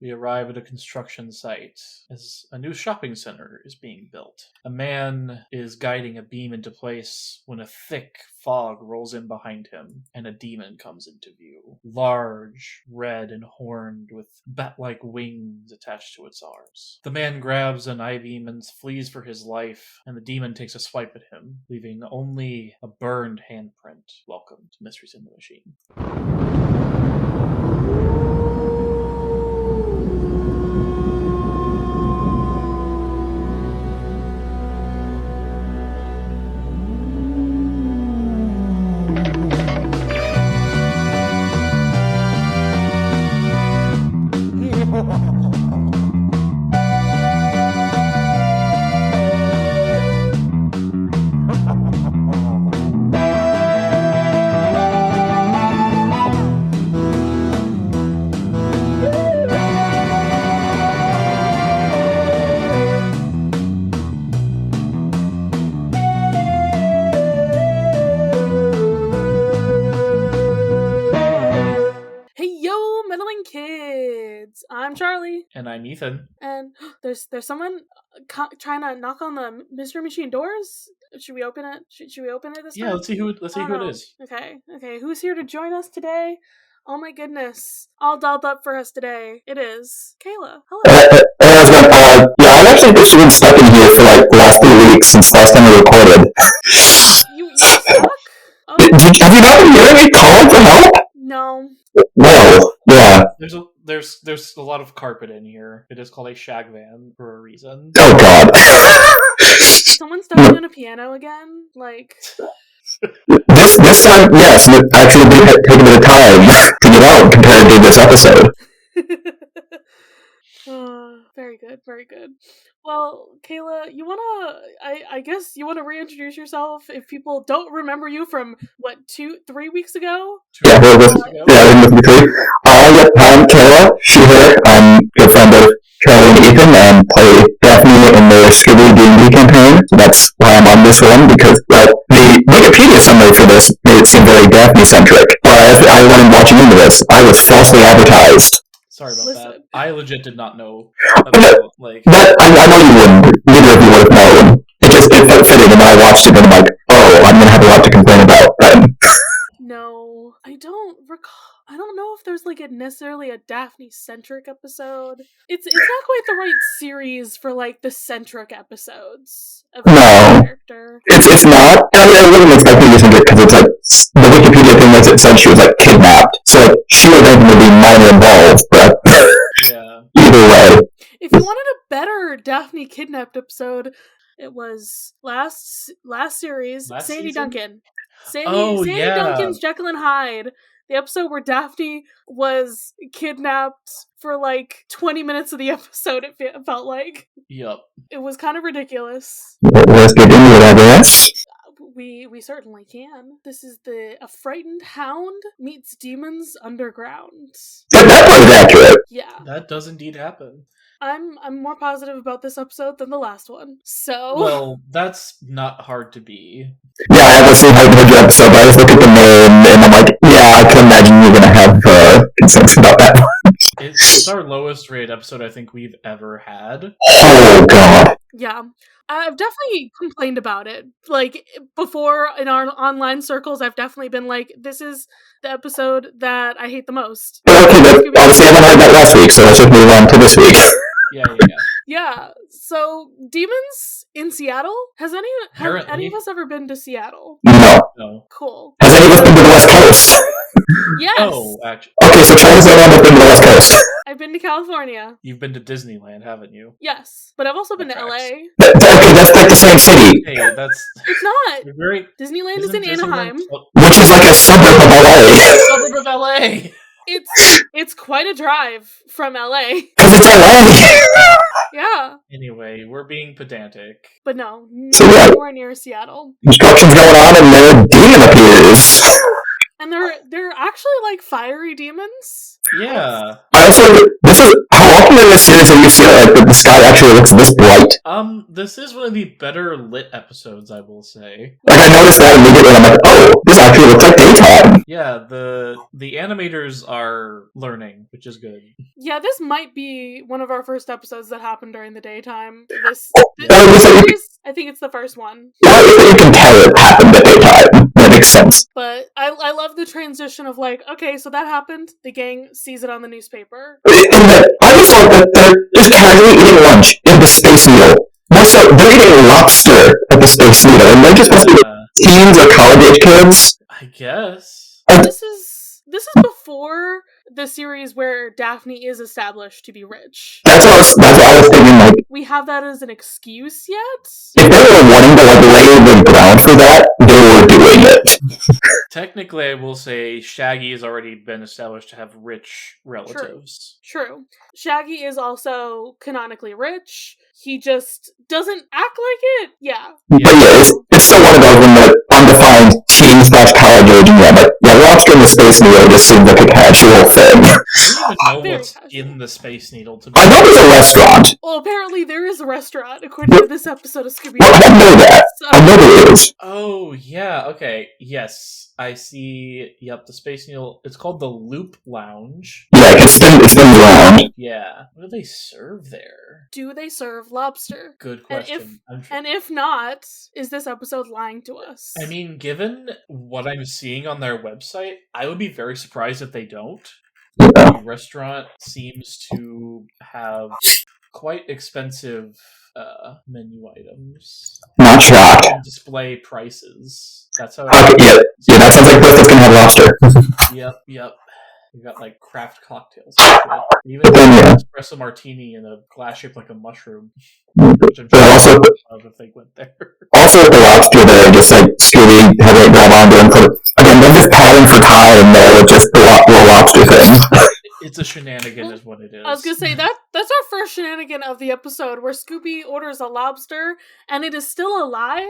We arrive at a construction site as a new shopping center is being built. A man is guiding a beam into place when a thick fog rolls in behind him and a demon comes into view. Large, red, and horned with bat-like wings attached to its arms. The man grabs an I-beam and flees for his life, and the demon takes a swipe at him, leaving only a burned handprint. Welcome to Mysteries in the Machine. And I'm Ethan. And there's someone trying to knock on the Mystery Machine doors. Should we open it? Should we open it this time? Yeah, let's see who it is. Okay. Who's here to join us today? Oh my goodness. All dolled up for us today. It is Kayla. Hello. I've actually been stuck in here for like the last 3 weeks since last time we recorded. You stuck? Oh. Have you not been hearing me calling for help? No. No. Yeah. There's a lot of carpet in here. It is called a shag van for a reason. Oh god. Someone stuck doing a piano again? Like... This time, yes, it actually did take a bit of time to get out compared to this episode. Very good. Well, Kayla, I guess you wanna reintroduce yourself if people don't remember you from, 3 weeks ago? Yeah, we're with me too. I'm Kayla, she, her. I'm good friend of Charlie and Ethan, and play Daphne in their Scooby D&D campaign. So that's why I'm on this one, because, the Wikipedia summary for this made it seem very Daphne-centric. But as I went watching into this, I was falsely advertised. Sorry about that. I legit did not know about, I know you wouldn't. Neither of you would have known. It felt fitting, and then I watched it, and I'm like, oh, I'm going to have a lot to complain about then. No, I don't recall. I don't know if there's necessarily a Daphne-centric episode. It's not quite the right series for the centric episodes of the character. It's not. I mean, I wasn't expecting to it because it's the Wikipedia thing that it said she was kidnapped. So she was going to be minor involved, but yeah. Either way. If you wanted a better Daphne kidnapped episode, it was last series. Sandy season? Duncan. Sandy Duncan's Jekyll and Hyde. The episode where Daphne was kidnapped for 20 minutes of the episode, it felt like. Yep. It was kind of ridiculous. Let's get into it, I guess. We certainly can. This is a frightened hound meets demons underground. That was accurate. Yeah. That does indeed happen. I'm more positive about this episode than the last one. So well, that's not hard to be. Yeah, I haven't seen how good your episode, but I just look at the name and I'm like, yeah, I can imagine you're gonna have concerns about that one. It's our lowest rated episode I think we've ever had. Oh god. Yeah. I've definitely complained about it. Before in our online circles, I've definitely been this is the episode that I hate the most. Okay, but obviously I haven't heard that last week, so let's just move on to this week. Yeah. So, demons in Seattle? Have any of us ever been to Seattle? No. Cool. Has any of us been to the West Coast? Yes. Oh, actually. Okay, so Charlie's the one that's been to the West Coast. I've been to California. You've been to Disneyland, haven't you? Yes, but I've also been to LA. Okay, that's the same city. Hey, It's not. Disneyland is in Anaheim. Which is a suburb of LA. Suburb of LA. It's quite a drive from LA. Because it's LA. Yeah. Anyway, we're being pedantic. But no, nowhere near Seattle. Construction's going on and then a demon appears. And they're actually like fiery demons. Yeah. Honestly, this is how often in this series have you seen like the sky actually looks this bright? This is one of the better lit episodes, I will say. Like I noticed that immediately, and I'm like, oh, this actually looks like daytime. Yeah, the animators are learning, which is good. Yeah, this might be one of our first episodes that happened during the daytime. I think it's the first one. You can tell it happened at daytime. That makes sense. But I love the transition of like, okay, so that happened. The gang sees it on the newspaper. I just thought that they're just casually eating lunch in the Space Needle. More so, they're eating lobster at the Space Needle, and they're just supposed to be teens or college-age kids. I guess. This is before the series where Daphne is established to be rich. That's what I was thinking, like... We have that as an excuse yet? If they were wanting to, like, lay the ground for that, they were doing it. Technically, I will say Shaggy has already been established to have rich relatives. True. Shaggy is also canonically rich. He just doesn't act like it. Yeah. But yeah, it's still one of those when the undefined teen/college age, and lobster in the Space Needle just seems like a casual thing. I don't even know what's in the Space Needle. I know there's a restaurant. Well, apparently there is a restaurant, according to this episode of Scooby-Doo. Well, I know that. So... I know there is. Oh, yeah, okay. Yes, I see. Yep, the Space Needle. It's called the Loop Lounge. Yeah, it's been around. Yeah. What do they serve there? Do they serve lobster? Good question. And if not, is this episode lying to us? I mean, given what I'm seeing on their website, I would be very surprised if they don't. Yeah. The restaurant seems to have quite expensive menu items. Not shocked. Display prices. That's how. Yeah, that sounds like Bristol's gonna have lobster. Yep. You got like craft cocktails. Even an espresso martini in a glass shaped like a mushroom. Which I'm sure if they went there. Also, with the lobster there, just like Scooby had it grab onto and put. Again, there's this pattern for time there with just the lobster thing. It's a shenanigan, is what it is. I was gonna say that's our first shenanigan of the episode, where Scooby orders a lobster and it is still alive.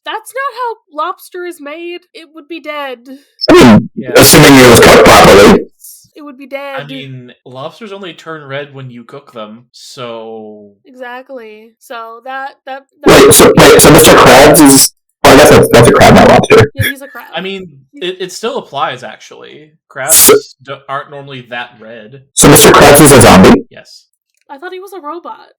That's not how lobster is made. It would be dead. I mean, assuming it was cooked properly. It would be dead. I mean, lobsters only turn red when you cook them, so... Exactly. So that Wait, so Mr. Krabs is... Oh, I guess that's a crab, not lobster. Yeah, he's a crab. I mean, it still applies, actually. Crabs aren't normally that red. So Mr. Krabs is a zombie? Yes. I thought he was a robot.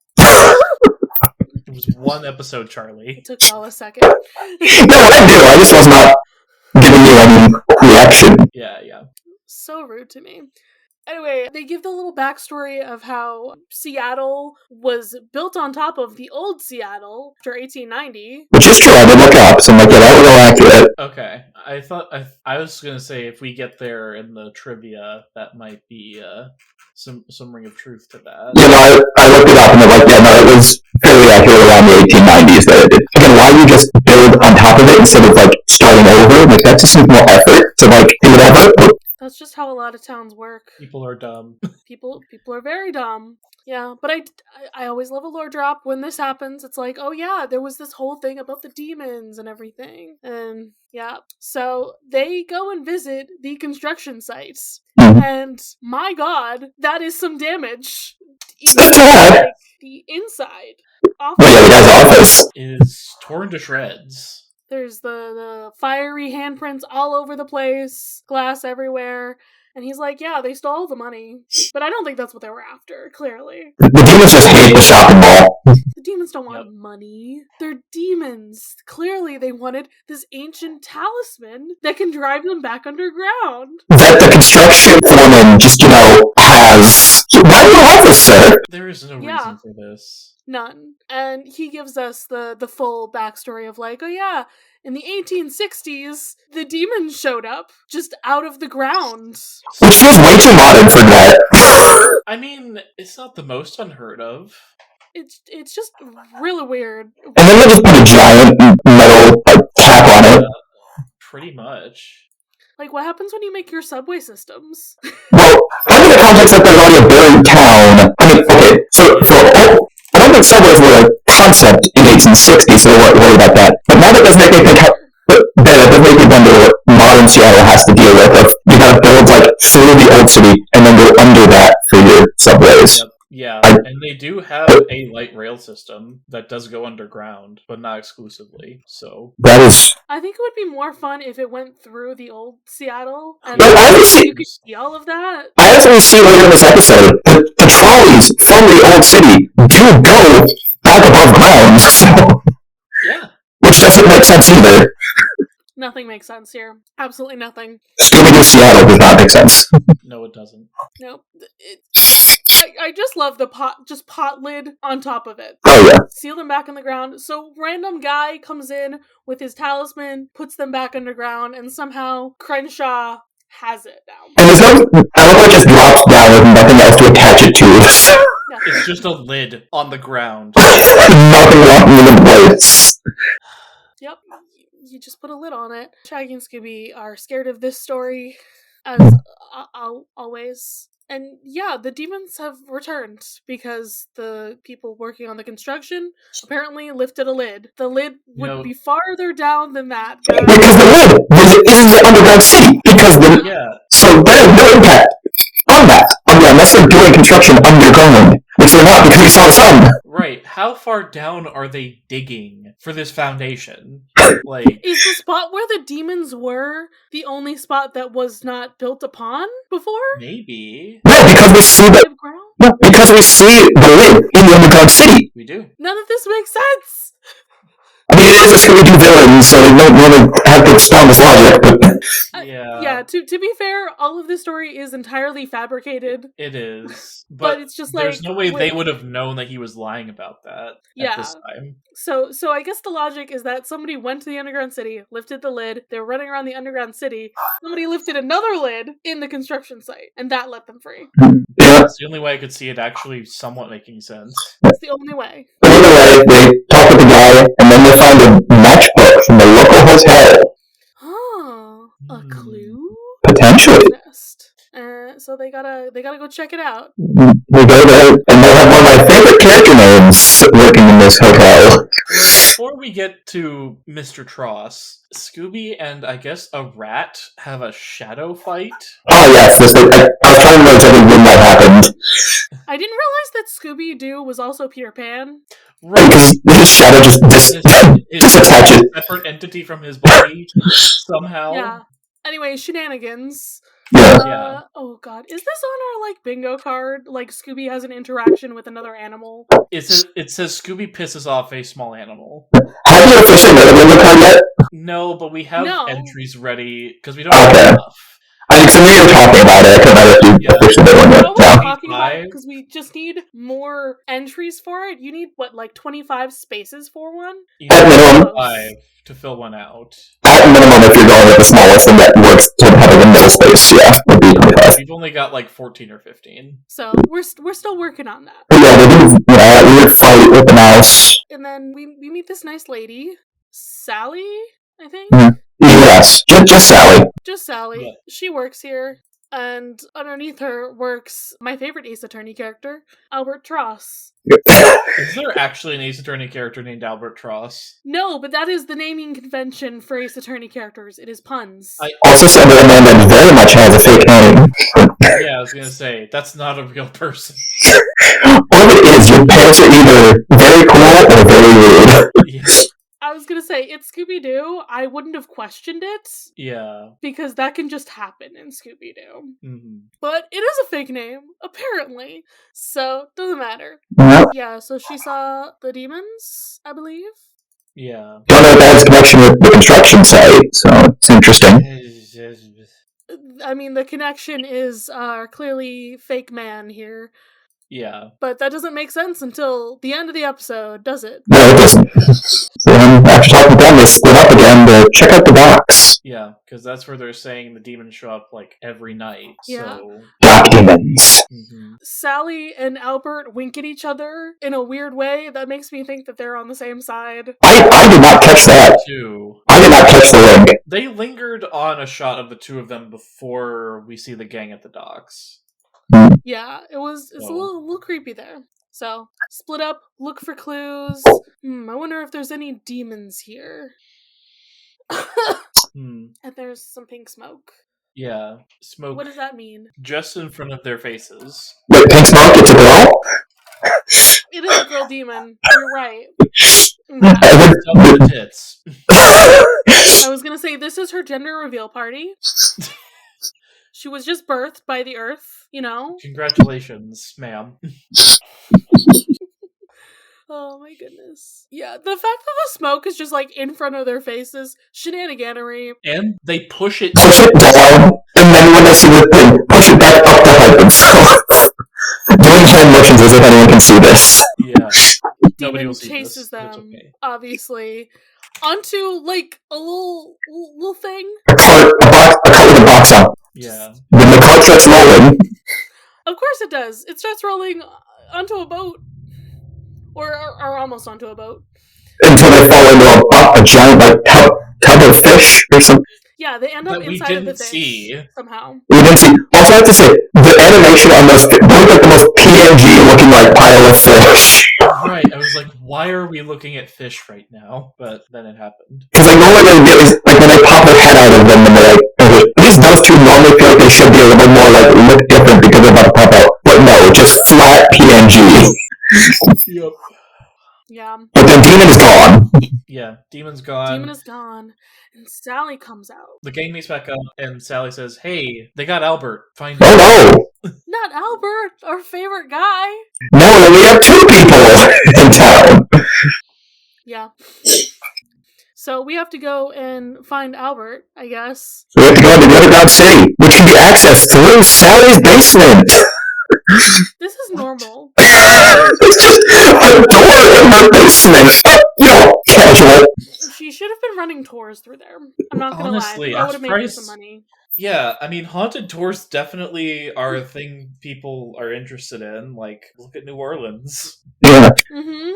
It was one episode, Charlie. It took y'all a second. No, I do. I just was not giving you any reaction. Yeah. So rude to me. Anyway, they give the little backstory of how Seattle was built on top of the old Seattle after 1890. Which is true, I did look up, so I'm like, yeah, that was all accurate. Okay. I thought, I was gonna say, if we get there in the trivia, that might be, some ring of truth to that. You know, I looked it up and they're like, yeah, no, it was fairly accurate around the 1890s that it did. Again, why you just build on top of it instead of, like, starting over? Like, that just seems more effort to, like, do whatever. That's just how a lot of towns work. People are dumb. People are very dumb. Yeah, but I always love a lore drop when this happens. It's like, oh yeah, there was this whole thing about the demons and everything. And yeah, so they go and visit the construction sites. And my god, that is some damage. Like, the inside. Oh yeah, the guy's office is torn to shreds. There's the fiery handprints all over the place, glass everywhere, and he's like, yeah, they stole the money. But I don't think that's what they were after, clearly. The demons just hate the shopping mall. The demons don't want money. They're demons. Clearly they wanted this ancient talisman that can drive them back underground. That the construction foreman just, has... Why do you have this, sir? There is no reason for this. None. And he gives us the full backstory of like, oh yeah, in the 1860s, the demons showed up just out of the ground. Which feels way too modern for that. I mean, it's not the most unheard of. It's just really weird. And then they just put a giant metal cap on it. Pretty much. Like, what happens when you make your subway systems? Well, under the context that there's already a buried town, I mean, okay, so I don't think subways were a concept in 1860, so we weren't worried about that. But now that doesn't make me think But that does make me wonder what modern Seattle has to deal with. If you gotta build like through the old city and then go under that for your subways. Yep. Yeah, I- and they do have a light rail system that does go underground, but not exclusively. So That is. I think it would be more fun if it went through the old Seattle and But you could see all of that. I also see later in this episode the trolleys from the old city do go back above ground, so yeah, which doesn't make sense either. Nothing makes sense here. Absolutely nothing. Scooby-Doo Seattle does not make sense. no, it doesn't. Nope. I just love the pot lid on top of it. Oh yeah. Seal them back in the ground. So random guy comes in with his talisman, puts them back underground, and somehow Crenshaw has it now. And there's no. I love how it just drops down with nothing else to attach it to. It's just a lid on the ground. Nothing locking it in place. Yep. You just put a lid on it. Shaggy and Scooby are scared of this story, as always. And yeah, the demons have returned because the people working on the construction apparently lifted a lid. The lid would be farther down than that. Because the lid isn't the underground city. So there's no impact on that. Unless they're doing construction underground, which they're not because we saw the sun. Right. How far down are they digging for this foundation? Like, is the spot where the demons were the only spot that was not built upon before? Maybe. No, because we see the lid in the underground city. We do. None of this makes sense. I mean, it is a Scooby-Doo villain, so they don't really have the strongest logic, but... Yeah, to be fair, all of this story is entirely fabricated. It is. But it's just there's no way they would have known that he was lying about that at this time. So I guess the logic is that somebody went to the underground city, lifted the lid, they were running around the underground city, somebody lifted another lid in the construction site, and that let them free. Yeah. That's the only way I could see it actually somewhat making sense. It's the only way. Anyway, they talk with the guy, and then they find a matchbook from the local hotel. Oh, a clue? Potentially. So they gotta go check it out. We go there, and they have one of my favorite character names working in this hotel. Before we get to Mr. Tross, Scooby and I guess a rat have a shadow fight. Oh yes, I was trying to know exactly when that happened. I didn't realize that Scooby-Doo was also Peter Pan. Right, because his shadow just attaches. Separate entity from his body somehow. Yeah. Anyway, shenanigans. Yeah. Oh god, is this on our bingo card? Like Scooby has an interaction with another animal. It says Scooby pisses off a small animal. Have you officially read the bingo card yet? No, but we have entries ready because we don't have enough. I mean, so we were talking about it. I couldn't remember if you officially did one yet. No, we're talking about it because we just need more entries for it. You need 25 spaces for one? At minimum. 5 to fill one out. At minimum, if you're going with the smallest thing that works to have a middle space, would be 25. We've only got 14 or 15. So we're still working on that. But yeah, they do a weird fight with the mouse. And then we meet this nice lady, Sally, I think? Mm-hmm. Yes, just Sally. Just Sally. Yeah. She works here, and underneath her works my favorite Ace Attorney character, Albert Tross. Is there actually an Ace Attorney character named Albert Tross? No, but that is the naming convention for Ace Attorney characters. It is puns. I also said that a man that very much has a fake name. Yeah, I was gonna say, that's not a real person. Or if it is, your parents are either very cool or very rude. Yeah. I was gonna say, it's Scooby-Doo. I wouldn't have questioned it. Yeah. Because that can just happen in Scooby-Doo. Mm-hmm. But it is a fake name, apparently. So, doesn't matter. Yep. Yeah, so she saw the demons, I believe. Yeah. Don't know if that has connection with the construction site, so it's interesting. I mean, the connection is clearly fake man here. Yeah. But that doesn't make sense until the end of the episode, does it? No, it doesn't. So then, after talking to them, they split up again to check out the docks. Yeah, because that's where they're saying the demons show up every night. Yeah. So. Dock demons. Mm-hmm. Sally and Albert wink at each other in a weird way that makes me think that they're on the same side. I did not catch that. Too. I did not catch the link. They lingered on a shot of the two of them before we see the gang at the docks. Yeah, it's a little creepy there. So, split up, look for clues. I wonder if there's any demons here. And there's some pink smoke. Yeah, smoke. What does that mean? Just in front of their faces. Wait, pink smoke? It's a girl? It is a girl demon. You're right. The tits. I was gonna say, this is her gender reveal party. She was just birthed by the earth, you know? Congratulations, ma'am. Oh my goodness. Yeah, the fact that the smoke is just like in front of their faces, shenaniganery. And they push it down, and then when they see the thing, push it back up to heaven. So, doing hand motions as if anyone can see this. Yeah. Nobody Demon will see chases this. them, Okay. obviously, onto like a little thing. A cart with a box on. Yeah. When the cart starts rolling. Of course it does. It starts rolling onto a boat. Or almost onto a boat. Until they fall into a giant like tub of fish or something. Yeah, they end up inside of the fish somehow. We didn't see. Also, I have to say, the animation on those looked like the most PNG looking like pile of fish. Right, I was like, why are we looking at fish right now? But then it happened. Because like normally they get is like when they pop their head out of them, and they're like, at least those two normally feel like they should be a little more like look different because they're about to pop out. But no, just flat PNG. Yep. Yeah. But then Demon is gone. Yeah, Demon's gone. Demon is gone, and Sally comes out. The gang meets back up, and Sally says, "Hey, they got Albert. Find him." Oh no! Not Albert, our favorite guy. No, we have two people in town. Yeah. So we have to go and find Albert, I guess. So we have to go into the underground city, which can be accessed through Sally's basement. This is normal. It's just a door in her basement. You know, casual. She should have been running tours through there. I'm not gonna Honestly, lie. That would have made her some money. Yeah, I mean, haunted tours definitely are a thing people are interested in. Like, look at New Orleans. Yeah. Mm-hmm.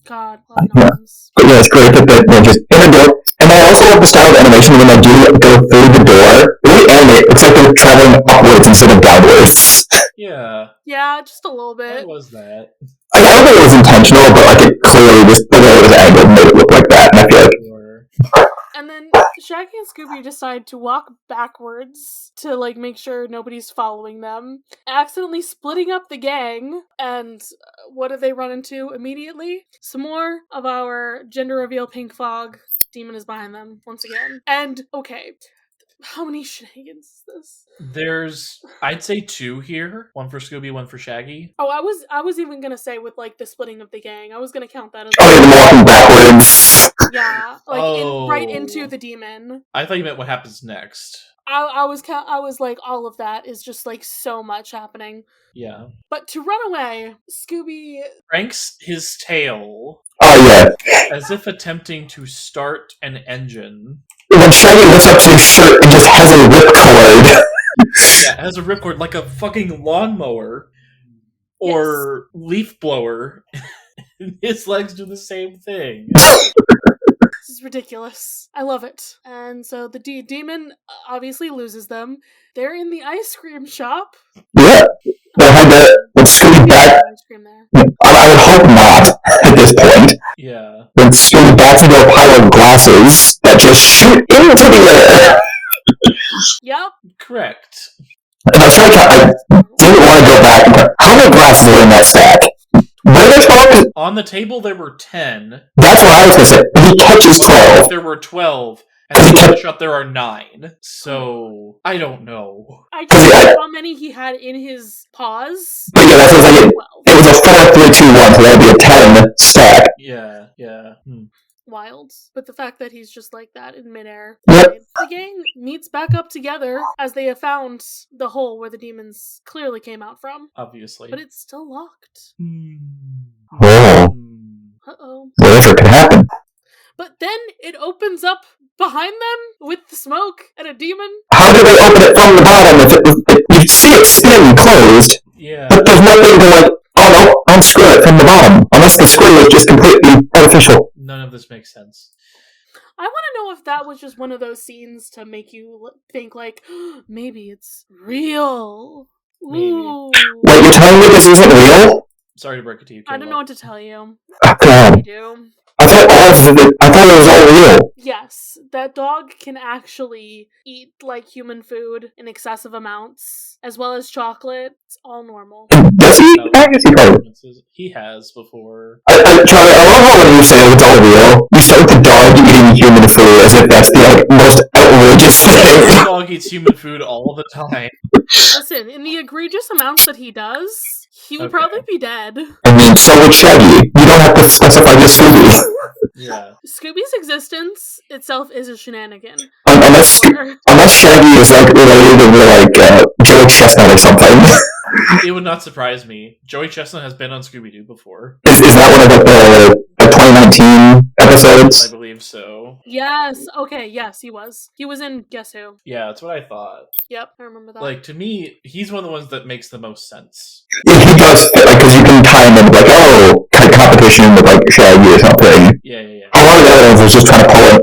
God, love New Orleans. But yeah, it's great that they're just in the door. And I also love the style of animation when they do go through the door. Really animate. It's like they're traveling upwards instead of downwards. Yeah. Yeah, just a little bit. What was that? I don't think it was intentional, but like it clearly just the way it was angled made it look like that. And I feel like. And then Shaggy and Scooby decide to walk backwards to like make sure nobody's following them, accidentally splitting up the gang. And what do they run into immediately? Some more of our gender reveal pink fog. Demon is behind them once again. And okay, how many shenanigans is this? There's, I'd say 2 here. One for Scooby, one for Shaggy. Oh, I was even gonna say with like the splitting of the gang. I was gonna count that as walking backwards. Yeah, like right into the demon. I thought you meant what happens next. I was like, all of that is just like so much happening. Yeah. But to run away, Scooby cranks his tail. Oh yeah. As if attempting to start an engine. When Shaggy lifts up his shirt and just has a ripcord. Yeah, it has a ripcord like a fucking lawnmower or leaf blower. His legs do the same thing. This is ridiculous. I love it. And so the demon obviously loses them. They're in the ice cream shop. Yeah. They had the Scooby back. Ice cream there. I would hope not at this point. Yeah. When Scooby backs into a pile of glasses that just shoot into the air. Yep. Correct. And I feel like I didn't want to go back. How many glasses are in that stack? Were there 12? On the table there were 10. That's what I was going to say. He catches 12. There were 12. And in the shop there are 9. So, I don't know. I just don't know how many he had in his paws. But yeah, that sounds like it was a 4, 3, 2, 1, so that would be a 10 stack. Yeah. Wild. But the fact that he's just like that in midair. Yep. The gang meets back up together as they have found the hole where the demons clearly came out from. Obviously. But it's still locked. Oh. Uh-oh. Whatever could happen. But then it opens up behind them with the smoke and a demon. How do they open it from the bottom if you see it spin closed? Yeah. But there's nothing to like, oh no, unscrew it from the bottom. Unless the screw is just completely artificial. None of this makes sense. I want to know if that was just one of those scenes to make you think like, maybe it's real. Maybe. Ooh. Wait, you're telling me this isn't real? Sorry to break it to you, Kayla. I don't know what to tell you. Oh, God. I do. I thought it was all real. Yes, that dog can actually eat like human food in excessive amounts, as well as chocolate. It's all normal. Does he? I guess he probably. He has before. Charlie, I love how when you say it's all real, you start with the dog eating human food as if that's the most outrageous thing. The dog eats human food all the time. Listen, in the egregious amounts that he does, he would probably be dead. I mean, so would Shaggy. You don't have to specify just Scooby. Yeah. Scooby's existence itself is a shenanigan. Unless Shaggy is like related to Joey Chestnut or something. It would not surprise me. Joey Chestnut has been on Scooby-Doo before. Is that one of the 2019 episodes? I believe so. Yes. Okay. Yes, he was. He was in Guess Who. Yeah, that's what I thought. Yep, I remember that. Like, to me, he's one of the ones that makes the most sense. Yeah, he does fit, because you can tie him in competition with Shaggy or something. Yeah. A lot of the evidence was just trying to pull in,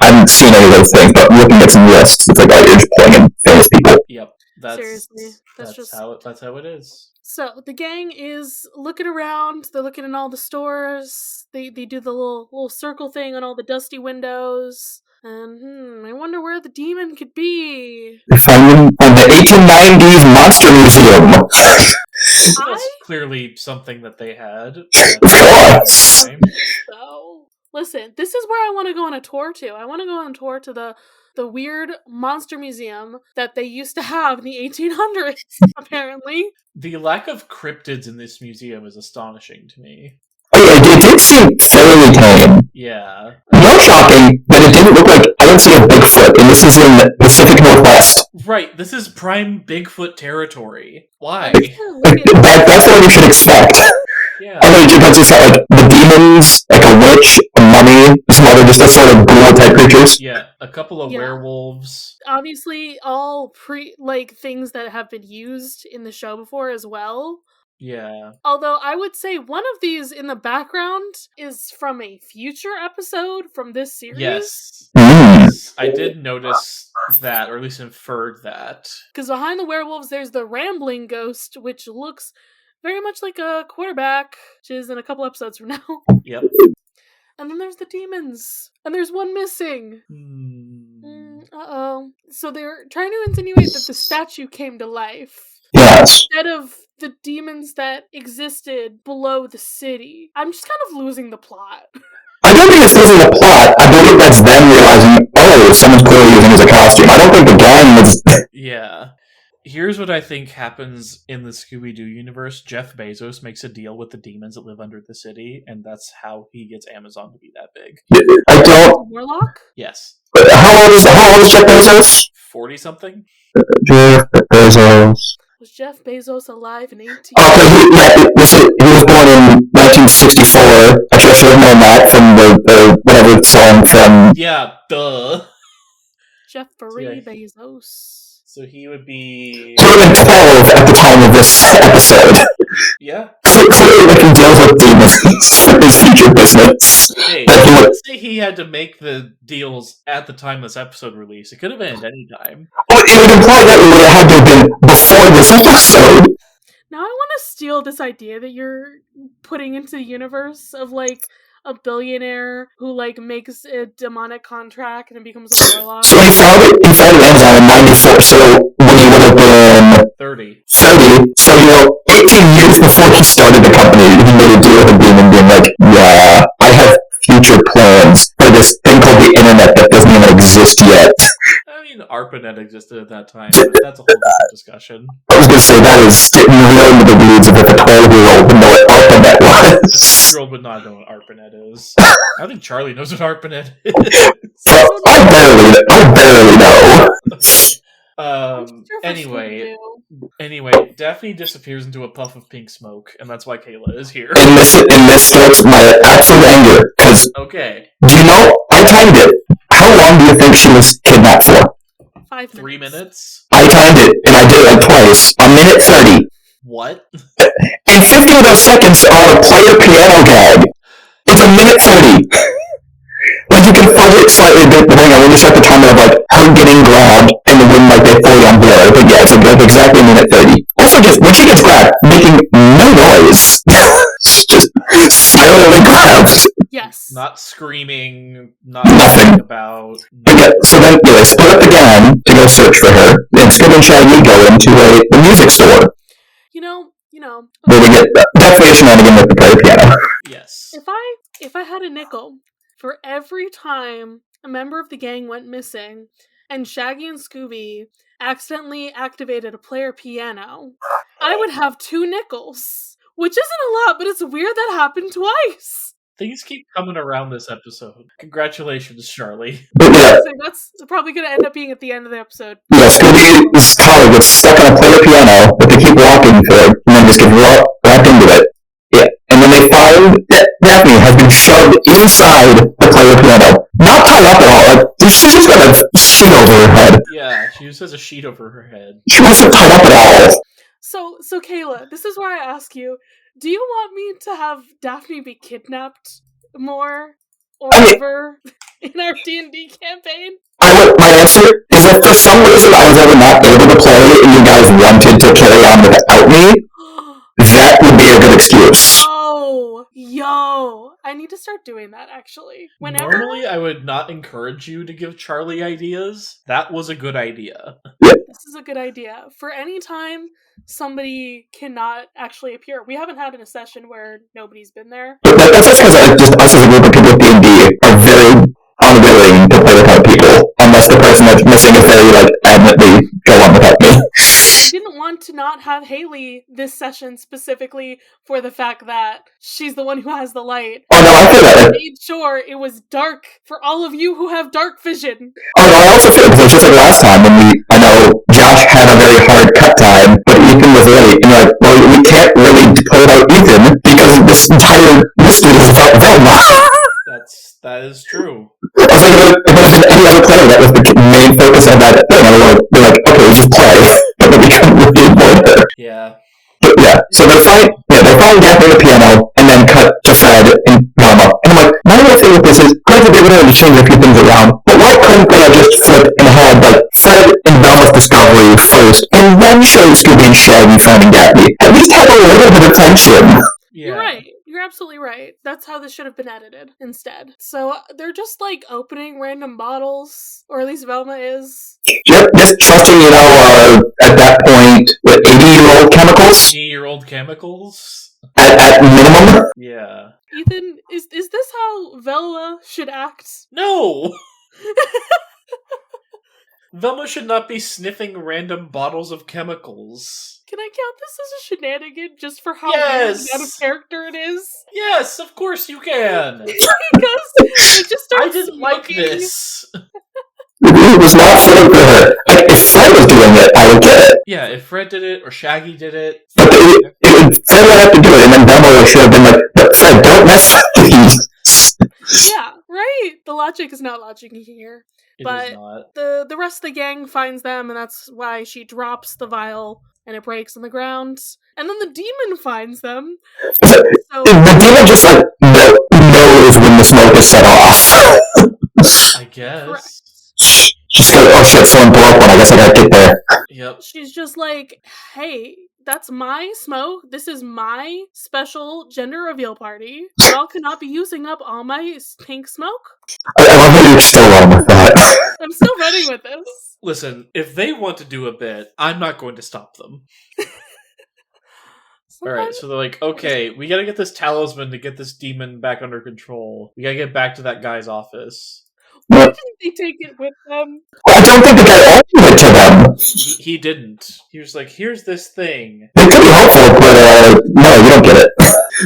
I haven't seen any of those things, but looking at some lists, it's like, you're just pulling in famous people. Yep. Seriously, that's how it is. So the gang is looking around. They're looking in all the stores. They do the little circle thing on all the dusty windows. And I wonder where the demon could be. They find him in the 1890s Monster Museum. That's clearly something that they had. Of course. So, listen, this is where I want to go on a tour to. I want to go on a tour to the weird monster museum that they used to have in the 1800s, apparently. The lack of cryptids in this museum is astonishing to me. It did seem fairly tame. Yeah. More shocking that it didn't look like I don't see a Bigfoot, and this is in the Pacific Northwest. Right, this is prime Bigfoot territory. Why? That's what you should expect. Yeah. Because it's not the demons, a witch, a mummy, some other just sort of ghoul type creatures. Yeah, a couple of werewolves. Obviously, all things that have been used in the show before as well. Yeah. Although I would say one of these in the background is from a future episode from this series. Yes. I did notice that, or at least inferred that. Because behind the werewolves, there's the rambling ghost, which looks very much like a quarterback, which is in a couple episodes from now. Yep. And then there's the demons. And there's one missing. Uh-oh. So they're trying to insinuate that the statue came to life. Yes. Instead of the demons that existed below the city. I'm just kind of losing the plot. I don't think it's losing the plot. I believe that's them realizing, someone's clearly using it as a costume. I don't think the gang was... Yeah. Here's what I think happens in the Scooby-Doo universe. Jeff Bezos makes a deal with the demons that live under the city, and that's how he gets Amazon to be that big. I don't... Warlock? Yes. How old is Jeff Bezos? 40-something? Jeff Bezos... Was Jeff Bezos alive in 18... he was born in 1964. I should have known that from the whatever song from... Yeah, duh. Jeffrey Bezos. So he would be... He would have been 12 at the time of this episode. Yeah. So clearly he deals with demons for his future business. Hey, let's say he had to make the deals at the time this episode released. It could have been at any time. Well, it would imply that it would have had to have been before this episode. Now I want to steal this idea that you're putting into the universe of, a billionaire who, makes a demonic contract and it becomes a warlock. So he founded Amazon in 94, so when he would have been... 30. So, 18 years before he started the company, he made a deal with a demon being like, yeah, I have future plans for this thing called the internet that doesn't even exist yet. I mean, ARPANET existed at that time, but that's a whole different discussion. I was going to say, that is getting real into the weeds of if a 12-year-old would know what ARPANET was. A 12-year-old would not know what ARPANET is. I think Charlie knows what ARPANET is. I barely know. Anyway, Daphne disappears into a puff of pink smoke, and that's why Kayla is here. And this starts my absolute anger, because... Okay. Do you know, I timed it. How long do you think she was kidnapped for? 5 minutes. 3 minutes? I timed it, and I did it twice. A minute 30. What? And 50 of those seconds are on a player piano gag. It's a minute 30. You can fudge it slightly depending on when you start the timer of, her getting grabbed, and the wind might get fully on blur. But yeah, it's exactly a minute 30. Also, just when she gets grabbed, making no noise. Just silently grabbed. Yes. Not screaming, not Nothing. talking about. Okay, so then, they split up again to go search for her, and Scooby and Shaggy go into a music store. You know. Where we get definitely a shenanigan with the player piano. Yes. If I had a nickel for every time a member of the gang went missing, and Shaggy and Scooby accidentally activated a player piano, I would have 2 nickels. Which isn't a lot, but it's weird that happened twice. Things keep coming around this episode. Congratulations, Charlie. But yeah, So that's probably going to end up being at the end of the episode. yeah, Scooby's collar gets stuck on a player piano, but they keep walking for it, and then just get wrapped into it. Yeah, and then they find that Daphne has been shoved inside the player piano. Not tied up at all. Like, she's just got a sheet over her head. Yeah, she just has a sheet over her head. She wasn't tied up at all. So Kayla, this is where I ask you, do you want me to have Daphne be kidnapped more or ever in our D&D campaign? My answer is that for some reason I was ever not able to play and you guys wanted to carry on without me, that would be a good excuse. Oh, yo. I need to start doing that, actually. Normally, I would not encourage you to give Charlie ideas. That was a good idea. This is a good idea. For any time somebody cannot actually appear. We haven't had in a session where nobody's been there. But that's just because us as a group of people with D&D are very unwilling to play without people, unless the person that's missing is very, adamantly go on without me. I didn't want to not have Haley this session specifically for the fact that she's the one who has the light. Oh, no, I feel that. I made sure it was dark for all of you who have dark vision. Oh, no, I also feel because it's just like last time when I know Josh had a very hard cut time, but Ethan was late, and you're like, well, we can't really pull out Ethan because this entire mystery is about Velma. That is true. I was like, if it was any other player that was the main focus of that thing, I would be like, okay, we just play. But then we couldn't really avoid her. Yeah. But yeah, so they're find Daphne on the piano, and then cut to Fred and Velma. And I'm like, my only thing with this is, granted they would have changed a few things around, but why couldn't they have just flipped and had, Fred and Velma's discovery first, and then show Scooby and Shaggy finding Daphne? At least have a little bit of tension. Yeah. You're right. You're absolutely right. That's how this should have been edited instead. So they're just opening random bottles, or at least Velma is. Yep, just trusting, at that point, with 80-year-old chemicals? 80-year-old chemicals? At minimum? Yeah. Ethan, is this how Velma should act? No! Velma should not be sniffing random bottles of chemicals. Can I count this as a shenanigan just for how Yes! weird and out of character it is? Yes, of course you can! Because it just starts I didn't like smoking. this. It was not fitting for her. If Fred was doing it, I would get it. Yeah, if Fred did it, or Shaggy did it. But Fred would have to do it, and then Velma should have been like, but Fred, don't mess up these. Yeah, right. The logic is not logic here. It But is not. the rest of the gang finds them, and that's why she drops the vial and it breaks on the ground. And then the demon finds them. So The demon just knows when the smoke is set off. I guess. Correct. Just go, oh shit, someone blew up one, I guess I gotta get there. Yep. She's just like, hey, that's my smoke. This is my special gender reveal party. Y'all cannot be using up all my pink smoke. I love that you're still on with that. I'm still running with this. Listen, if they want to do a bit, I'm not going to stop them. Alright, so they're like, okay, we gotta get this talisman to get this demon back under control. We gotta get back to that guy's office. Why didn't they take it with them? I don't think the guy offered it to them. He didn't. He was like, here's this thing. They could be helpful, but no, you don't get it.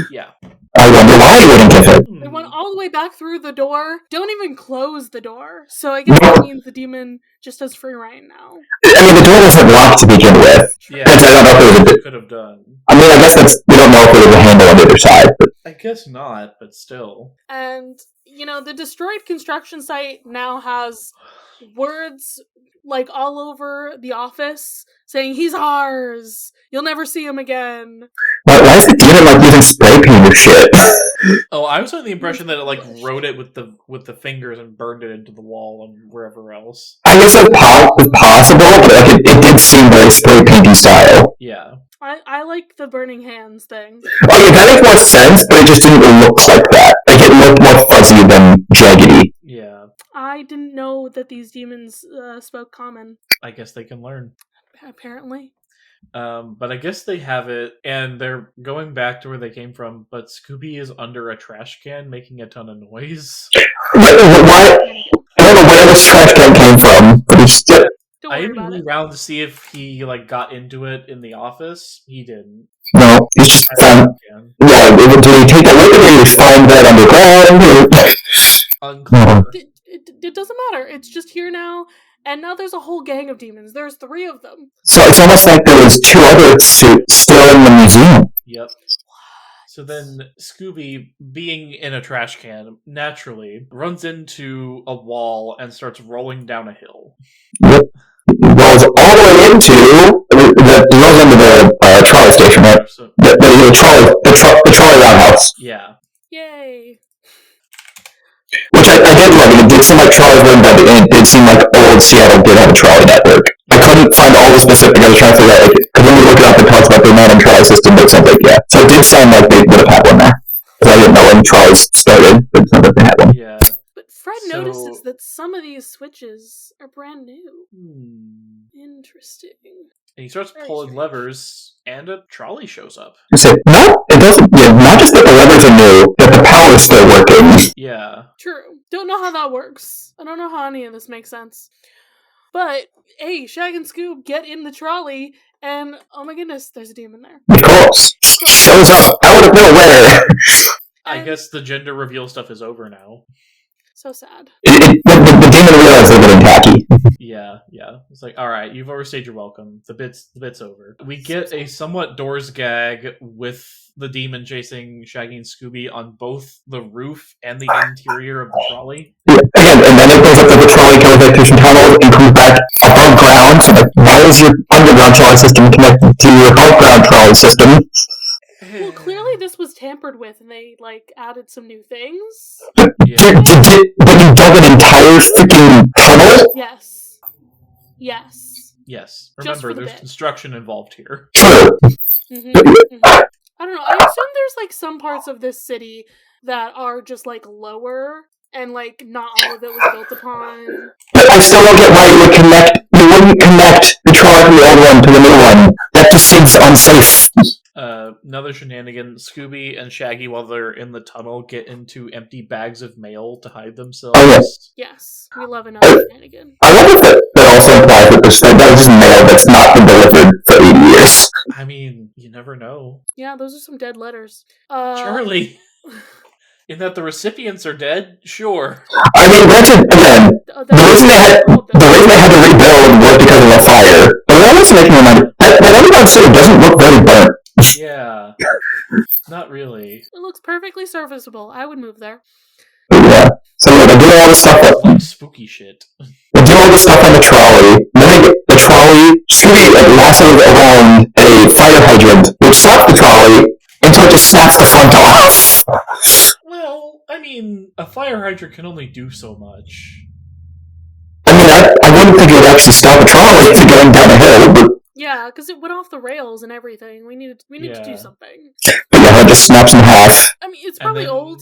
Yeah. I wonder why you wouldn't get it. They went all the way back through the door. Don't even close the door. So I guess that means the demon just has free reign now. I mean, the door wasn't locked to begin with. Yeah, I don't know if it was could have done. I mean, I guess we don't know if there was a handle on the other side. But I guess not, but still. And, the destroyed construction site now has words all over the office saying, he's ours! You'll never see him again. why is the demon using spray paint or shit? Oh, I was under the impression that it wrote it with the fingers and burned it into the wall and wherever else. I guess it's possible, but it did seem very spray painty style. Yeah. I like the burning hands thing. Okay, that makes more sense, but it just didn't look like that. Like, it looked more fuzzy than jaggedy. Yeah. I didn't know that these demons spoke common. I guess they can learn. Apparently. But I guess they have it, and they're going back to where they came from, but Scooby is under a trash can making a ton of noise. Why? I don't know where this trash can came from, but it's just... I didn't look around to see if he got into it in the office. He didn't. No, he's just found... Yeah, did he take a look at it, or just find that underground? Unclear. It doesn't matter. It's just here now, and now there's a whole gang of demons. There's 3 of them. So it's almost like there was 2 other suits still in the museum. Yep. So then Scooby, being in a trash can, naturally runs into a wall and starts rolling down a hill. Yep. Rolls all the way into the rolls into the trolley station, right? So, The trolley roundhouse. Yeah. Yay. Which I did love. It did seem like trolleys were invented, and it did seem like old Seattle did have a trolley network. I couldn't find all the specifics. I was trying to figure out, because when we look it up, it talks about the modern trolley system, but it sounds like, yeah. So it did sound like they would have had one there. Because I didn't know when trolleys started, but it sounds like they had one. Yeah. But Fred notices that some of these switches are brand new. Interesting. And he starts pulling levers, and a trolley shows up. You say, no, it doesn't. Yeah, not just that the levers are new, that the power is still working. Yeah. True. Don't know how that works. I don't know how any of this makes sense. But, hey, Shag and Scoob get in the trolley, and oh my goodness, there's a demon there. Of course. Shows up out of nowhere. I guess the gender reveal stuff is over now. So sad. The demon realized they're getting tacky. Yeah. It's like, alright, you've overstayed your welcome. The bit's over. We get a somewhat Doors gag with the demon chasing Shaggy and Scooby on both the roof and the interior of the trolley. Yeah, again, and then it goes up to the trolley, goes like through some tunnels, and comes back above ground. So, like, why is your underground trolley system connected to your above ground trolley system? Well, clearly this was tampered with, and they, added some new things. Yeah. But you dug an entire freaking tunnel? Yes. Remember, there's construction involved here. True. I don't know. I assume there's, some parts of this city that are just, lower, and, not all of it was built upon. But I still don't get why you wouldn't connect the trolley from the old one to the new one. That just seems unsafe. Another shenanigan, Scooby and Shaggy, while they're in the tunnel, get into empty bags of mail to hide themselves. Oh, yes, we love another shenanigan. I wonder if that also implies that there's just mail that's not been delivered for 80 years. I mean, you never know. Yeah, those are some dead letters. Charlie! In that the recipients are dead? Sure. I mean, granted, again, the reason they had to rebuild was because of a fire. But it also makes me remind that underground city doesn't look very burnt. Yeah. Not really. It looks perfectly serviceable. I would move there. Yeah. So yeah, they do all this stuff. Like spooky shit. They do all this stuff on the trolley. Then they get the trolley. Scooby lassos around a fire hydrant, which stops the trolley until it just snaps the front off. Well, I mean, a fire hydrant can only do so much. I mean, I wouldn't think it would actually stop a trolley if you're going down a hill, but... Yeah, because it went off the rails and everything. We need to do something. But yeah, it just snaps in half. I mean, it's probably old.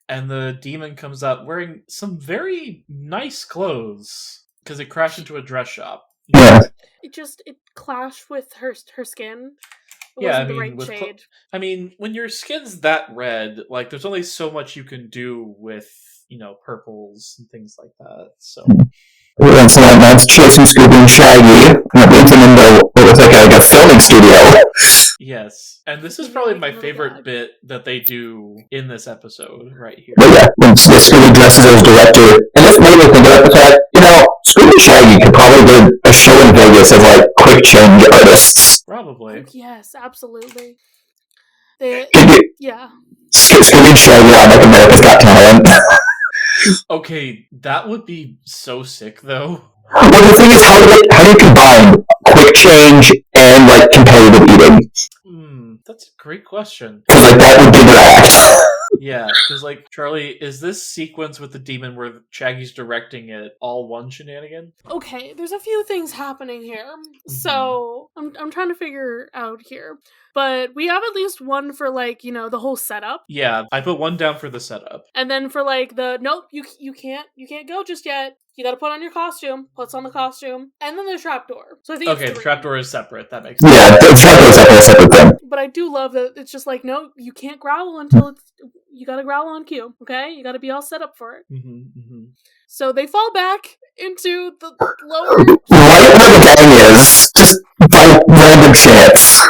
And the demon comes out wearing some very nice clothes, because it crashed into a dress shop. Yeah. It clashed with her skin. It yeah, wasn't the right shade. I mean, when your skin's that red, there's only so much you can do with, purples and things like that, so... And so that's chasing Scooby and Shaggy, and it brings them into what looks like a filming studio. Yes, and this is probably my favorite bit that they do in this episode, right here. But yeah, when Scooby dresses as director, and this made me think about the fact, Scooby and Shaggy could probably do a show in Vegas as, quick change artists. Probably. Yes, absolutely. Yeah. Scooby and Shaggy on, America's Got Talent. Okay, that would be so sick, though. Well, the thing is, how do you combine quick change and, competitive eating? That's a great question. Because, like, that would be their act. Yeah, because, like, Charlie, is this sequence with the demon where Shaggy's directing it all one shenanigan? Okay, there's a few things happening here. So, I'm trying to figure out here. But we have at least one for, like, you know, the whole setup. Yeah, I put one down for the setup. And then for, like, nope, you can't go just yet. You gotta put on your costume, puts on the costume, and then the trapdoor. So I think Okay, it's the 3. trapdoor is separate. That makes sense. Yeah, the trapdoor is definitely a separate thing. But I do love that it's just like, no, you can't growl until you gotta growl on cue, okay? You gotta be all set up for it. So they fall back into the lower... Right where the gang is, just by random chance.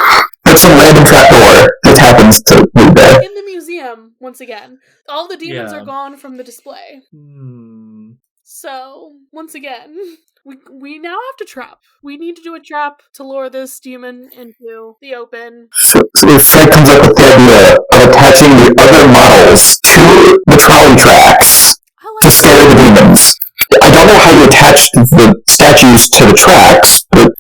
There's some random trapdoor that happens to move there. In the museum, once again. All the demons are gone from the display. So, once again, we now have to trap. We need to do a trap to lure this demon into the open. So Fred comes up with the idea of attaching the other models to the trolley tracks to scare the demons. I don't know how you attach the statues to the tracks, but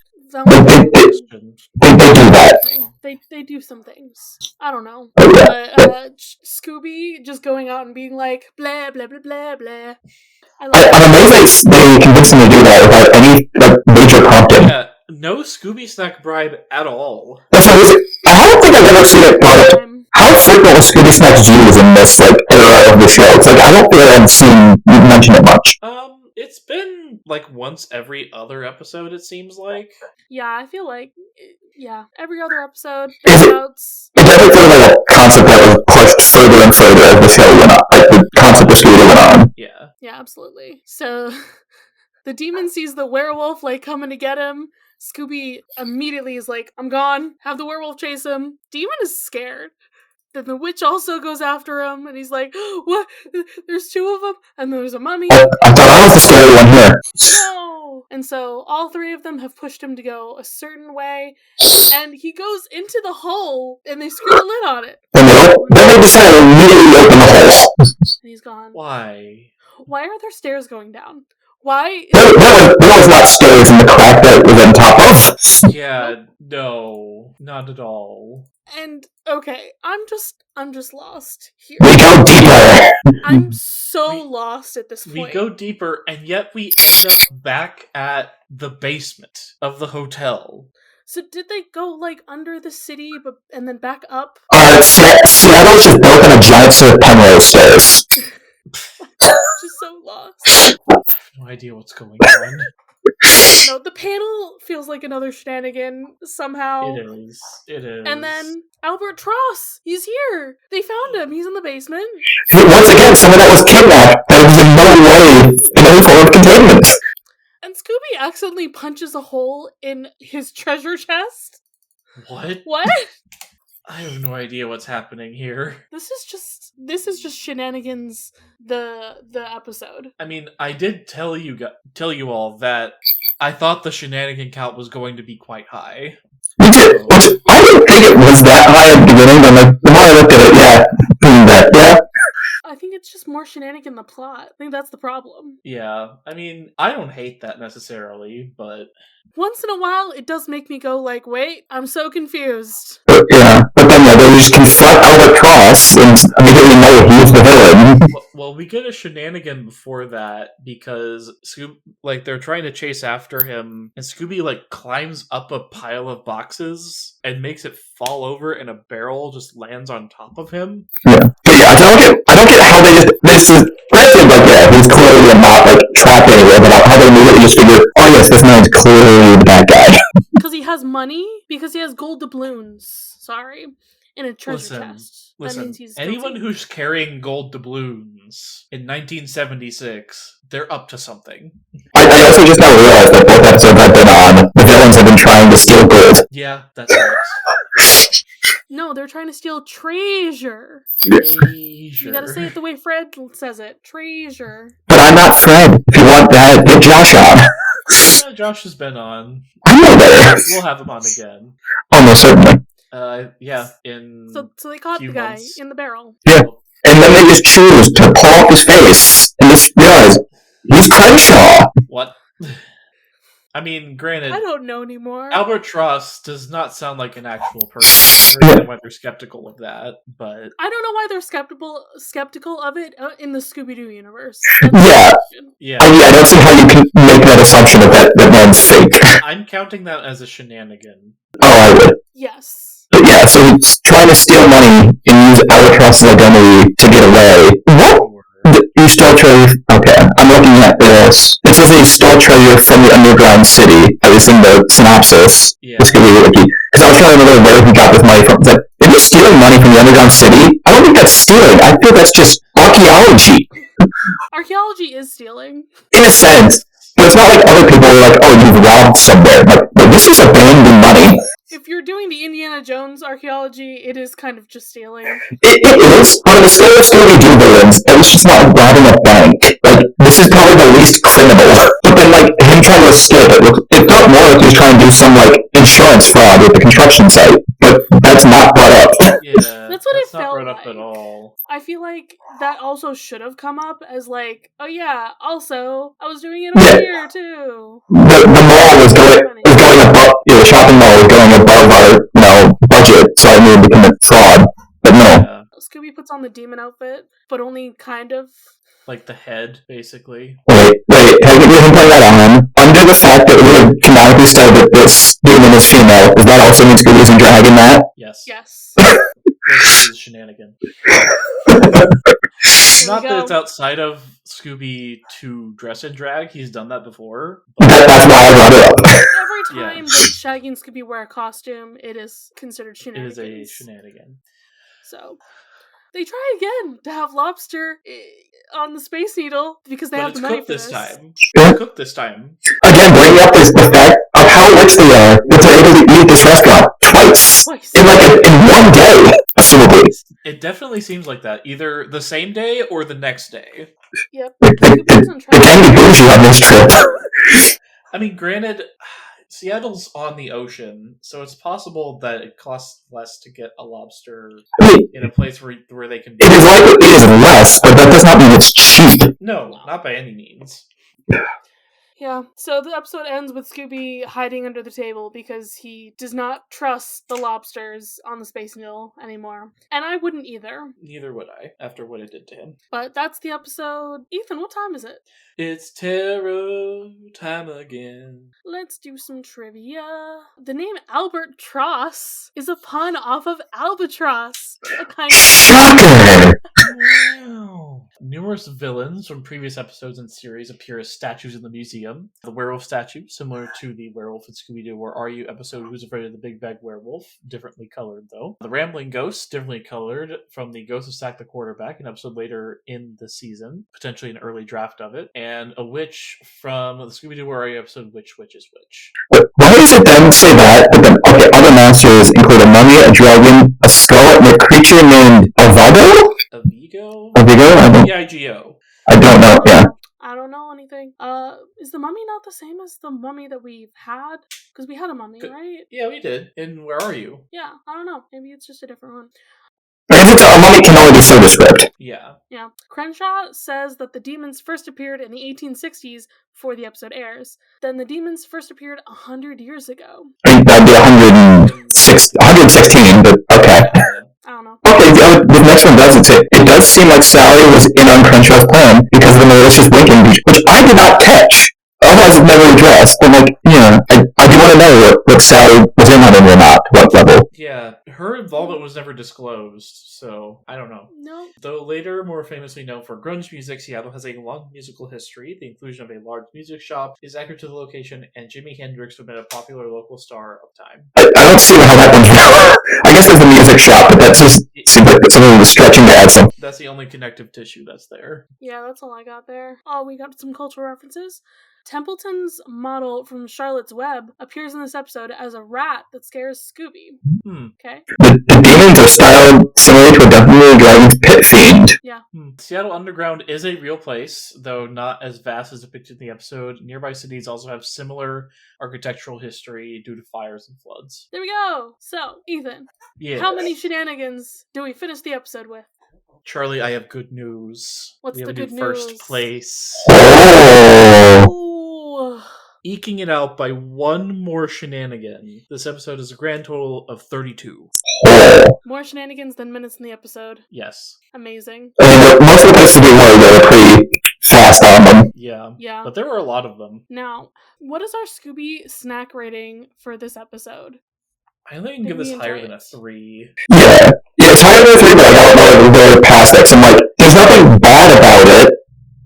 they do that. They do some things. I don't know. Oh, yeah. But Scooby just going out and being like, blah, blah, blah, blah, blah. I'm amazed they convinced him to do that without any major prompting. Yeah, no Scooby Snack bribe at all. That's amazing. I don't think I've ever seen it brought up. How frequent was Scooby Snack's used in this era of the show? It's like I don't think I've seen you mention it much. It's been like once every other episode, it seems like. Yeah, I feel like every other episode. It's definitely sort of like a concept that was pushed further and further as the show went on. Like the concept of Scooby went on. Yeah, absolutely. So the demon sees the werewolf like coming to get him. Scooby immediately is like, I'm gone. Have the werewolf chase him. Demon is scared. Then the witch also goes after him, and he's like, what? There's 2 of them? And there's a mummy. I thought I was the scary one here. No! And so all 3 of them have pushed him to go a certain way, and he goes into the hole, and they screw the lid on it. Then they decide to immediately open the hole. And he's gone. Why? Why are there stairs going down? Why? There was not stairs in the crack that was on top of. Yeah, no, not at all. And okay, I'm just lost here. We go deeper. I'm so lost at this point. We go deeper, and yet we end up back at the basement of the hotel. So did they go like under the city, and then back up? Seattle's just built on a giant set of Penrose stairs. Just so lost. I have no idea what's going on. No, the panel feels like another shenanigan somehow. It is. And then Albert Tross, he's here. They found him. He's in the basement. Once again, someone that was kidnapped. That was in no way in any form of containment. And Scooby accidentally punches a hole in his treasure chest. What? What? I have no idea what's happening here. This is just shenanigans. The episode. I mean, I did tell you all that I thought the shenanigan count was going to be quite high. Me too. Which I didn't think it was that high at the beginning, but like the more I looked at it, yeah. I think it's just more shenanigan the plot. I think that's the problem. Yeah, I mean, I don't hate that necessarily, but once in a while, it does make me go like, wait, I'm so confused. But then they just confront Albert Cross and immediately know he's the villain. Well, we get a shenanigan before that because they're trying to chase after him, and Scooby climbs up a pile of boxes and makes it fall over, and a barrel just lands on top of him. Yeah, I don't get how they just this is granted he's clearly not trapped anywhere, but how they immediately just figure, oh yes, this man's clearly the bad guy. Because he has money? Because he has gold doubloons. Sorry. In a treasure chest. That means he's anyone guilty. who's carrying gold doubloons in 1976, they're up to something. I also just now realized that both episodes I've been on, the villains have been trying to steal gold. Yeah, that's right. No, they're trying to steal treasure. Treasure. You gotta say it the way Fred says it. Treasure. But I'm not Fred. If you want that, get Josh on. Josh has been on. I know that. We'll have him on again. Almost certainly. Yeah, in So they caught the guy months. in the barrel. Yeah. And then they just choose to pull off his face and just realize he's Crenshaw. What? I mean, granted, I don't know anymore. Albert Truss does not sound like an actual person. I understand why they're skeptical of that, but I don't know why they're skeptical of it in the Scooby-Doo universe. Yeah. yeah. I don't see how you can make that assumption that man's fake. I'm counting that as a shenanigan. Oh, I would. Yes. But yeah, so he's trying to steal money and use Albert Truss's identity to get away. What? He stole treasure. Okay, I'm looking at this. It says he stole treasure from the underground city. At least in the synopsis. Yeah. This could be wiki. Because I was trying to remember where he got this money from. It's like, if he's stealing money from the underground city, I don't think that's stealing. I feel that's just archaeology. Archaeology is stealing. In a sense. But it's not like other people are like, oh, you've robbed somewhere. Like, this is abandoned money. If you're doing the Indiana Jones archaeology, it is kind of just stealing. It is. On the scale of Scooby-Doo villains, at least it's not robbing a bank. Like, this is probably the least criminal. But then, like, him trying to escape it felt more like he was trying to do some, like, insurance fraud with the construction site. But that's not brought up. Yeah, that's what it not felt brought like. up at all. I feel like that also should have come up as like, oh yeah, also, I was doing it over here too. The mall was going above, the shopping mall was going above our, budget, so I knew it became a fraud. But no. Yeah. Scooby puts on the demon outfit, but only kind of. Like the head, basically. Wait, technically him putting that on, under the fact that we have canonically said that this demon is female, does that also mean Scooby's and dragging that? Yes. Yes. This is shenanigan. Not that it's outside of Scooby to dress in drag. He's done that before. That's why I brought it up. Every time that Shaggy and Scooby wear a costume, it is considered shenanigans. It is a shenanigan. So they try again to have lobster on the Space Needle because they have the money for this. It's cooked this time. Again, bringing up the fact of how rich they are that they're able to eat this restaurant twice. In one day, assumably. It definitely seems like that. Either the same day or the next day. Yep. They can be bougie on this trip. I mean, granted, Seattle's on the ocean, so it's possible that it costs less to get a lobster in a place where they can. It is likely it is less, but that does not mean it's cheap. No, not by any means. Yeah, so the episode ends with Scooby hiding under the table because he does not trust the lobsters on the Space Needle anymore. And I wouldn't either. Neither would I, after what it did to him. But that's the episode. Ethan, what time is it? It's tarot time again. Let's do some trivia. The name Albert Truss is a pun off of albatross, a kind of... Shocker! Wow. Numerous villains from previous episodes and series appear as statues in the museum. The werewolf statue, similar to the werewolf in Scooby-Doo Where Are You episode Who's Afraid of the Big Bad Werewolf, differently colored though. The rambling ghost, differently colored from the Ghost of Sack the Quarterback, an episode later in the season, potentially an early draft of it, and a witch from the Scooby-Doo Where Are You episode Which Witch is Which. Why does it then say that? But then, okay, other monsters include a mummy, a dragon, a skull, and a creature named Avago? Avigo? Avigo? I don't know, yeah. I don't know anything. Is the mummy not the same as the mummy that we've had? Because we had a mummy, right? Yeah, we did. And Where Are You? Yeah, I don't know. Maybe it's just a different one. I guess it's a mummy can only be so described. Yeah. Yeah. Crenshaw says that the demons first appeared in the 1860s before the episode airs. Then the demons first appeared 100 years ago. I think that'd be 116, but okay. I don't know. Okay, the next one doesn't say. It does seem like Sally was in on Crenshaw's plan because of the malicious winking, which I did not catch. Otherwise, it's never addressed. But, I do want to know what Sally was in on it or not, what level. Yeah, her involvement was never disclosed, so I don't know. No. Though later more famously known for grunge music, Seattle has a long musical history. The inclusion of a large music shop is accurate to the location, and Jimi Hendrix would have been a popular local star of time. I don't see how that one's I guess there's the music shop, but that just seems like something was stretching to add some. That's the only connective tissue that's there. Yeah, that's all I got there. Oh, we got some cultural references. Templeton's model from Charlotte's Web appears in this episode as a rat that scares Scooby. Okay. The demons are styled similar to a Dungeons & Dragons pit fiend. Yeah. Seattle Underground is a real place, though not as vast as depicted in the episode. Nearby cities also have similar architectural history due to fires and floods. There we go. So, Ethan, how many shenanigans do we finish the episode with? Charlie, I have good news. What's we have the a good new first news? place. Oh. Eking it out by one more shenanigan. This episode is a grand total of 32. Oh. More shenanigans than minutes in the episode. Yes. Amazing. I mean, most of the places we were pretty fast on them. Yeah. Yeah. But there were a lot of them. Now, what is our Scooby snack rating for this episode? I think I can give this higher than a 3. Yeah. It's higher than a 3, but I don't know if they're past X. I'm like, there's nothing bad about it,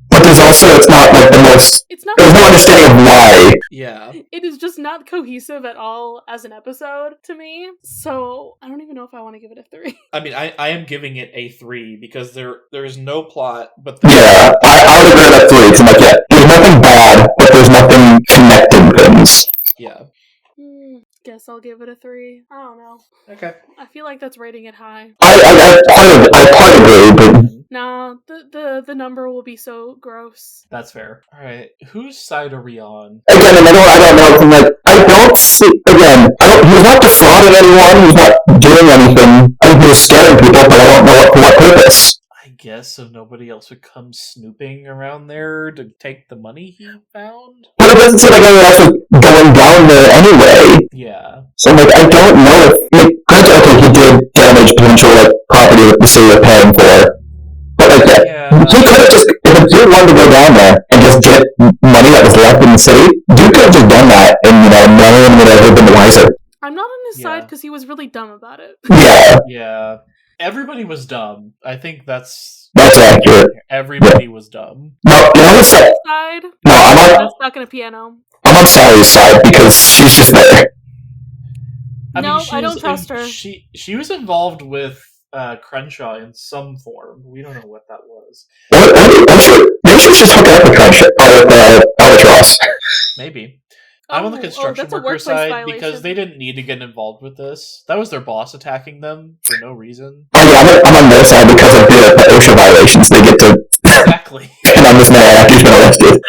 but there's also, it's not like the most, there's no understanding of why. Yeah. It is just not cohesive at all as an episode to me, so I don't even know if I want to give it a 3. I mean, I am giving it a 3 because there is no plot, but Yeah, I would agree with that 3, because I'm like, yeah, there's nothing bad, but there's nothing connecting things. Yeah. Guess I'll give it a 3. I don't know. Okay. I feel like that's rating it high. I part agree, but Nah, the number will be so gross. That's fair. Alright, whose side are we on? again, and I don't know, I'm like, I don't see, again, he's not defrauding anyone, he's not doing anything, I think he was scaring people, but I don't know for what purpose. I guess so nobody else would come snooping around there to take the money he found? But it doesn't seem like anyone else was going down there anyway. Yeah. So I'm like, I don't know if, granted, okay, he did damage potential, like, property that the city was paying for. But like, he could have just, if a dude wanted to go down there and just get money that was left in the city, dude could have just done that, and, no one would have been the wiser. I'm not on his side because he was really dumb about it. Yeah. Yeah. Everybody was dumb. I think that's accurate. Everybody was dumb. No, what's that? Side? No, I'm stuck in a piano. I'm on Sally's side because she's just there. I don't trust her. She was involved with Crenshaw in some form. We don't know what that was. Maybe she's just hooking up with Crenshaw or with Albatross. Maybe. I'm on the construction worker side because they didn't need to get involved with this. That was their boss attacking them for no reason. Oh yeah, I'm on their side because of the OSHA violations. They get to exactly. And on this man after he's been arrested.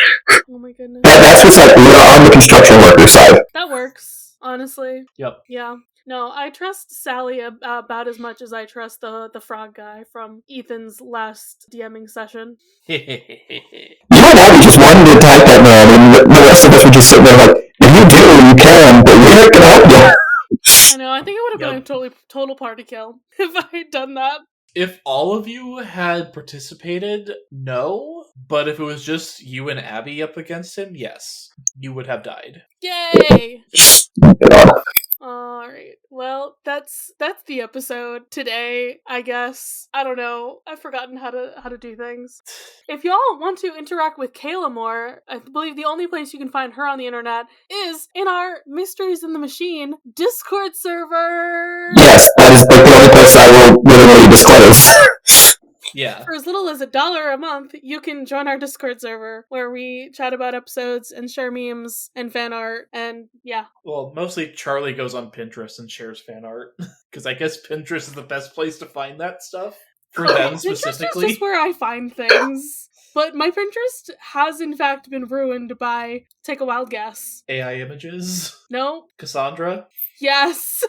Oh my goodness. That's what's like. We're on the construction worker side. That works, honestly. Yep. Yeah. No, I trust Sally about as much as I trust the frog guy from Ethan's last DMing session. You and Abby just wanted to attack that man, and the rest of us were just sitting there like, if you do, you can, but we're not gonna help you. I know, I think it would have been a total party kill if I had done that. If all of you had participated, no. But if it was just you and Abby up against him, yes. You would have died. Yay! Alright, well, that's the episode today, I guess. I don't know. I've forgotten how to do things. If y'all want to interact with Kayla more, I believe the only place you can find her on the internet is in our Mysteries in the Machine Discord server! Yes, that is the only place I will literally disclose. Yeah. For as little as $1 a month, you can join our Discord server where we chat about episodes and share memes and fan art and yeah. Well, mostly Charlie goes on Pinterest and shares fan art because I guess Pinterest is the best place to find that stuff for them specifically. Pinterest is just where I find things. But my Pinterest has in fact been ruined by, take a wild guess. AI images? No. Cassandra? Yes.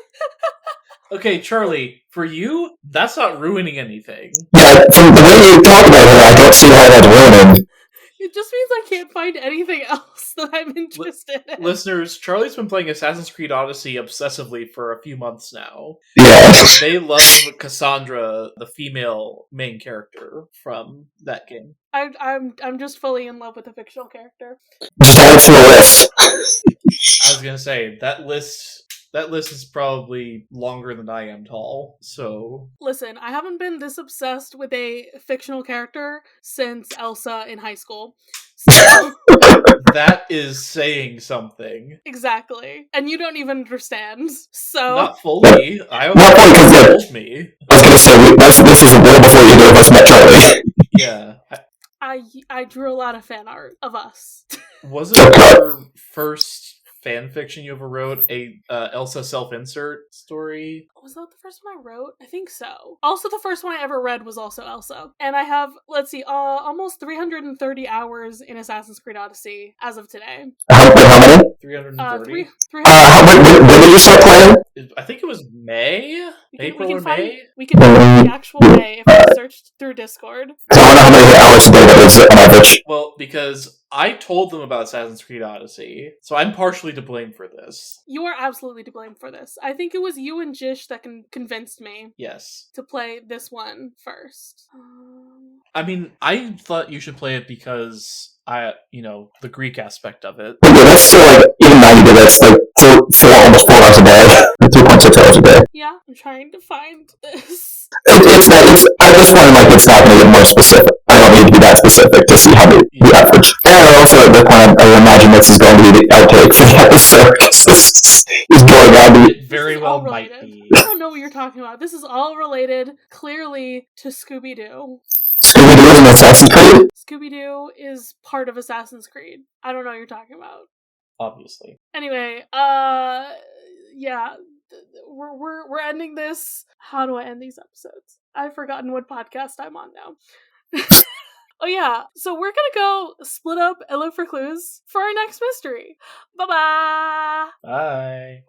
Okay, Charlie, for you, that's not ruining anything. Yeah, from the way you talk about her, I don't see how that's ruining. It just means I can't find anything else that I'm interested in. Listeners, Charlie's been playing Assassin's Creed Odyssey obsessively for a few months now. Yeah. They love Cassandra, the female main character from that game. I'm just fully in love with a fictional character. Just add to the list. I was gonna say, that list is probably longer than I am tall, so... Listen, I haven't been this obsessed with a fictional character since Elsa in high school. So... That is saying something. Exactly. And you don't even understand, so... Not fully. I Not fully, because told me. I was gonna say, this was well before either of us met Charlie. Yeah. I drew a lot of fan art of us. Was it your first fan fiction you ever wrote, a Elsa self-insert story? Was that the first one I wrote? I think so. Also, the first one I ever read was also Elsa. And I have, let's see, almost 330 hours in Assassin's Creed Odyssey as of today. How many? 330. When did you start playing? I think it was May? April or May? We can find the actual May if I searched through Discord. So I wonder how many hours a day that is on average. Well, because I told them about Assassin's Creed Odyssey, so I'm partially to blame for this. You are absolutely to blame for this. I think it was you and Jish that convinced me. Yes. To play this one first. I mean, I thought you should play it because the Greek aspect of it. Yeah, that's still like, even 90 days, that's like almost 4 hours a day. 3.6 hours a day. Yeah, I'm trying to find this. It's not, I just wanted, like, it's not going to get more specific. I don't need to be that specific to see how the average. And also, at this point, I imagine this is going to be the outtake for the episode, because this is going on. It very well might be. I don't know what you're talking about. This is all related, clearly, to Scooby-Doo. Scooby-Doo is an Assassin's Creed? Scooby-Doo is part of Assassin's Creed. I don't know what you're talking about. Obviously. Anyway, yeah, we're ending this. How do I end these episodes? I've forgotten what podcast I'm on now. Oh yeah, so we're gonna go split up and look for clues for our next mystery. Bye-bye! Bye!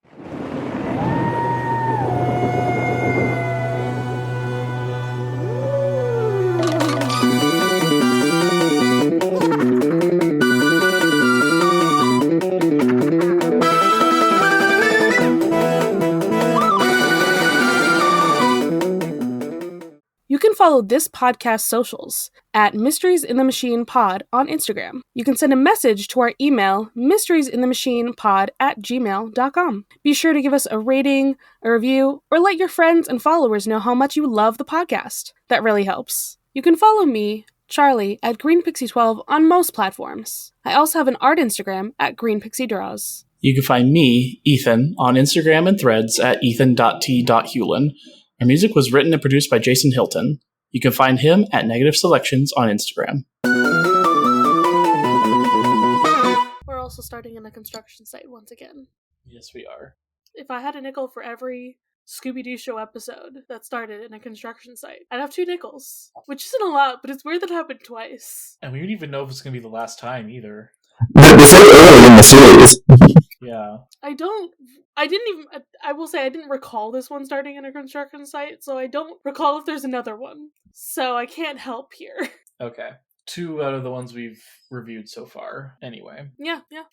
You can follow this podcast's socials at Mysteries in the Machine Pod on Instagram. You can send a message to our email, mysteriesinthemachinepod@gmail.com. Be sure to give us a rating, a review, or let your friends and followers know how much you love the podcast. That really helps. You can follow me, Charlie, at GreenPixie12 on most platforms. I also have an art Instagram at GreenPixieDraws. You can find me, Ethan, on Instagram and Threads at ethan.t.hewlin. Our music was written and produced by Jason Hilton. You can find him at Negative Selections on Instagram. We're also starting in a construction site once again. Yes, we are. If I had a nickel for every Scooby-Doo show episode that started in a construction site, I'd have 2 nickels. Which isn't a lot, but it's weird that it happened twice. And we don't even know if it's going to be the last time either. This is early in the series. Yeah. I will say I didn't recall this one starting in a construction site, so I don't recall if there's another one. So I can't help here. Okay. 2 out of the ones we've reviewed so far, anyway. Yeah.